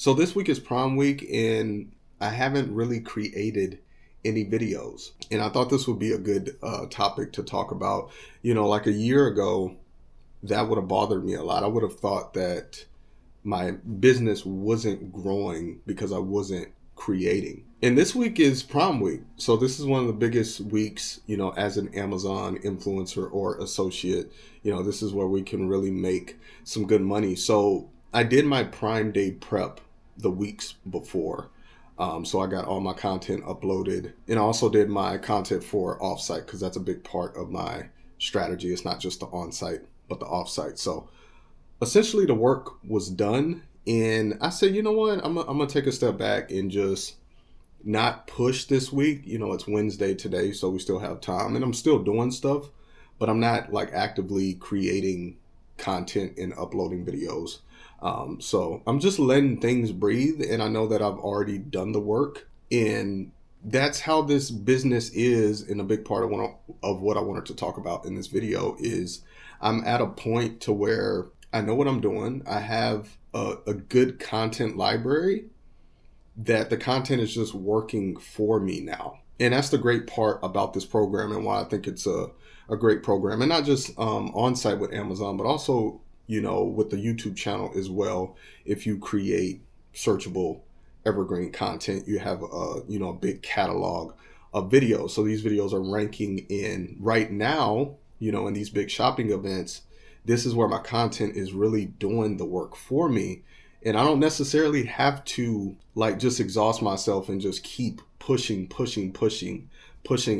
So this week is Prime Week, and I haven't really created any videos. And I thought this would be a good topic to talk about. Like a year ago, that would have bothered me a lot. I would have thought that my business wasn't growing because I wasn't creating. And this week is Prime Week. So this is one of the biggest weeks, as an Amazon influencer or associate. This is where we can really make some good money. So I did my Prime Day prep the weeks before. So I got all my content uploaded, and I also did my content for offsite because that's a big part of my strategy. It's not just the on-site, but the offsite. So essentially the work was done, and I said, you know what, I'm gonna take a step back and just not push this week. It's Wednesday today, so we still have time, and I'm still doing stuff, but I'm not like actively creating content and uploading videos. So I'm just letting things breathe, and I know that I've already done the work, and that's how this business is. And a big part of what I wanted to talk about in this video is I'm at a point to where I know what I'm doing. I have a good content library that the content is just working for me now. And that's the great part about this program, and why I think it's a great program, and not just on site with Amazon, but also with the YouTube channel as well. If you create searchable evergreen content, you have a big catalog of videos. So these videos are ranking in right now, in these big shopping events. This is where my content is really doing the work for me. And I don't necessarily have to just exhaust myself and just keep pushing,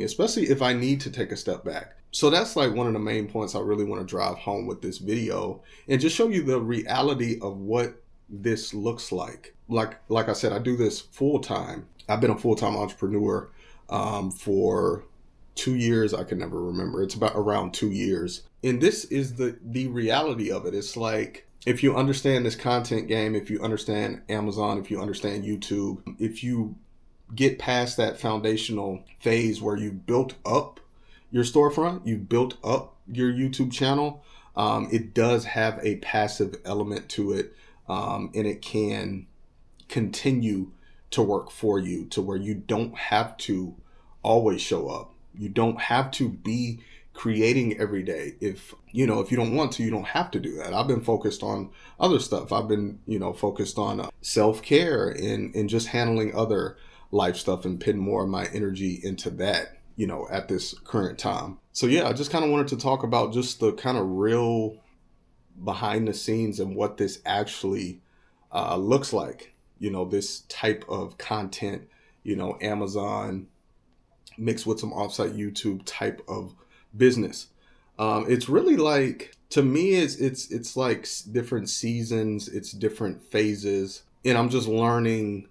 especially if I need to take a step back. So that's one of the main points I really want to drive home with this video, and just show you the reality of what this looks like. Like I said, I do this full time. I've been a full-time entrepreneur for 2 years. I can never remember. It's about around 2 years. And this is the reality of it. It's like, if you understand this content game, if you understand Amazon, if you understand YouTube, if you get past that foundational phase where you built up your storefront, you built up your YouTube channel, it does have a passive element to it, and it can continue to work for you to where you don't have to always show up. You don't have to be creating every day. If you don't want to, you don't have to do that. I've been focused on other stuff. I've been focused on self-care and just handling other life stuff, and putting more of my energy into that at this current time. So yeah, I just kind of wanted to talk about just the kind of real behind the scenes and what this actually looks like. This type of content, Amazon mixed with some offsite YouTube type of business. It's really to me, it's like different seasons, it's different phases, and I'm just learning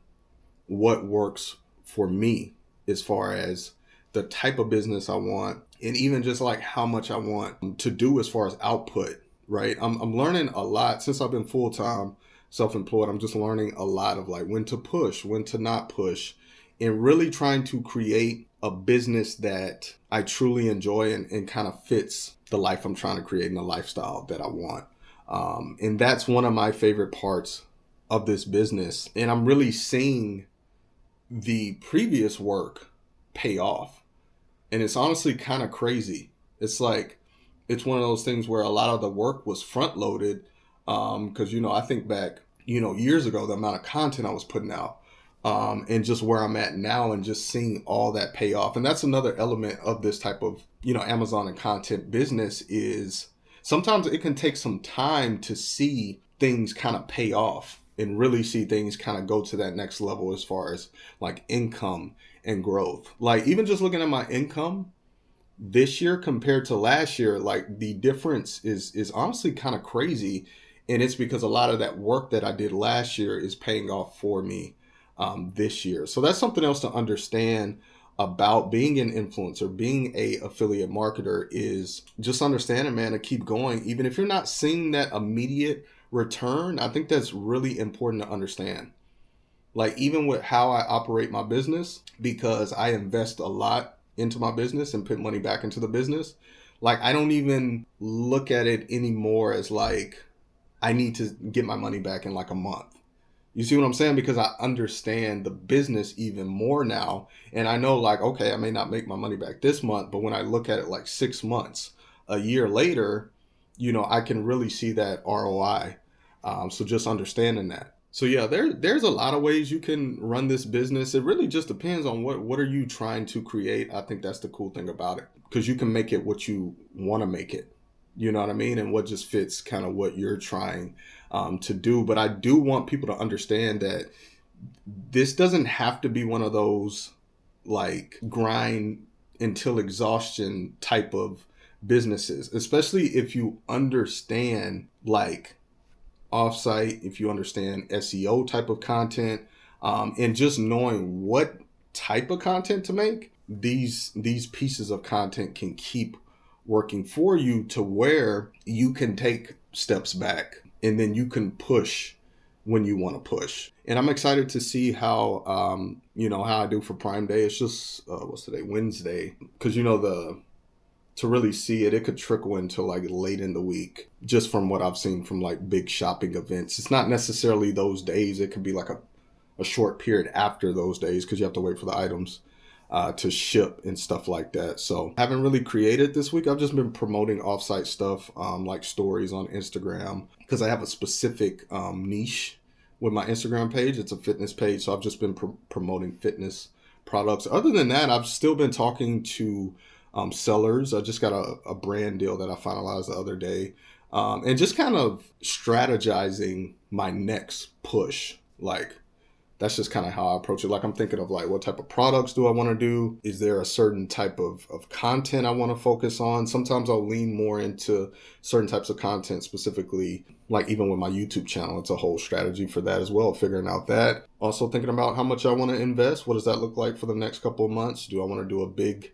what works for me as far as the type of business I want, and even just how much I want to do as far as output, right? I'm learning a lot since I've been full-time self-employed. I'm just learning a lot of when to push, when to not push, and really trying to create a business that I truly enjoy and kind of fits the life I'm trying to create and the lifestyle that I want. And that's one of my favorite parts of this business. And I'm really seeing the previous work pay off. And it's honestly kind of crazy. It's it's one of those things where a lot of the work was front loaded. Cause I think back, years ago, the amount of content I was putting out, and just where I'm at now, and just seeing all that pay off. And that's another element of this type of, Amazon and content business, is sometimes it can take some time to see things kind of pay off and really see things kind of go to that next level as far as income and growth. Even just looking at my income this year compared to last year, the difference is honestly kind of crazy. And it's because a lot of that work that I did last year is paying off for me this year. So that's something else to understand about being an influencer, being a affiliate marketer, is just understanding, man, to keep going. Even if you're not seeing that immediate return, I think that's really important to understand. Even with how I operate my business, because I invest a lot into my business and put money back into the business, I don't even look at it anymore as I need to get my money back in a month. You see what I'm saying? Because I understand the business even more now. And I know, like, okay, I may not make my money back this month, but when I look at it like 6 months, a year later, I can really see that ROI. So just understanding that. So yeah, there's a lot of ways you can run this business. It really just depends on what are you trying to create. I think that's the cool thing about it, because you can make it what you want to make it. You know what I mean? And what just fits kind of what you're trying to do. But I do want people to understand that this doesn't have to be one of those like grind until exhaustion type of businesses, especially if you understand like offsite, if you understand SEO type of content, and just knowing what type of content to make. These pieces of content can keep working for you to where you can take steps back and then you can push when you want to push. And I'm excited to see how how I do for Prime Day. It's just what's today, Wednesday, because the to really see it could trickle into like late in the week, just from what I've seen from like big shopping events. It's not necessarily those days. It could be like a short period after those days, because you have to wait for the items to ship and stuff like that. So I haven't really created this week. I've just been promoting offsite stuff, like stories on Instagram, because I have a specific niche with my Instagram page. It's a fitness page. So I've just been promoting fitness products. Other than that, I've still been talking to sellers. I just got a brand deal that I finalized the other day, and just kind of strategizing my next push. Like, that's just kind of how I approach it. Like, I'm thinking of like, what type of products do I want to do? Is there a certain type of content I want to focus on? Sometimes I'll lean more into certain types of content, specifically, like even with my YouTube channel, it's a whole strategy for that as well, figuring out that. Also thinking about how much I want to invest. What does that look like for the next couple of months? Do I want to do a big,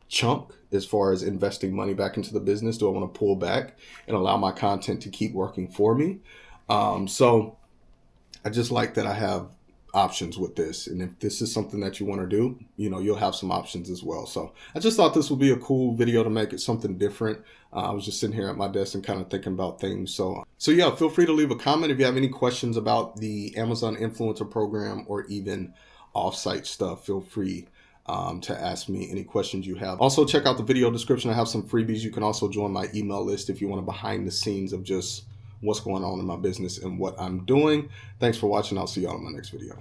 chunk as far as investing money back into the business? Do I want to pull back and allow my content to keep working for me? So I just like that I have options with this. And if this is something that you want to do, you'll have some options as well. So I just thought this would be a cool video to make it something different. I was just sitting here at my desk and kind of thinking about things. So yeah, feel free to leave a comment if you have any questions about the Amazon Influencer Program or even offsite stuff. Feel free to ask me any questions you have. Also, check out the video description. I have some freebies. You can also join my email list if you want to behind the scenes of just what's going on in my business and what I'm doing. Thanks for watching. I'll see you all in my next video.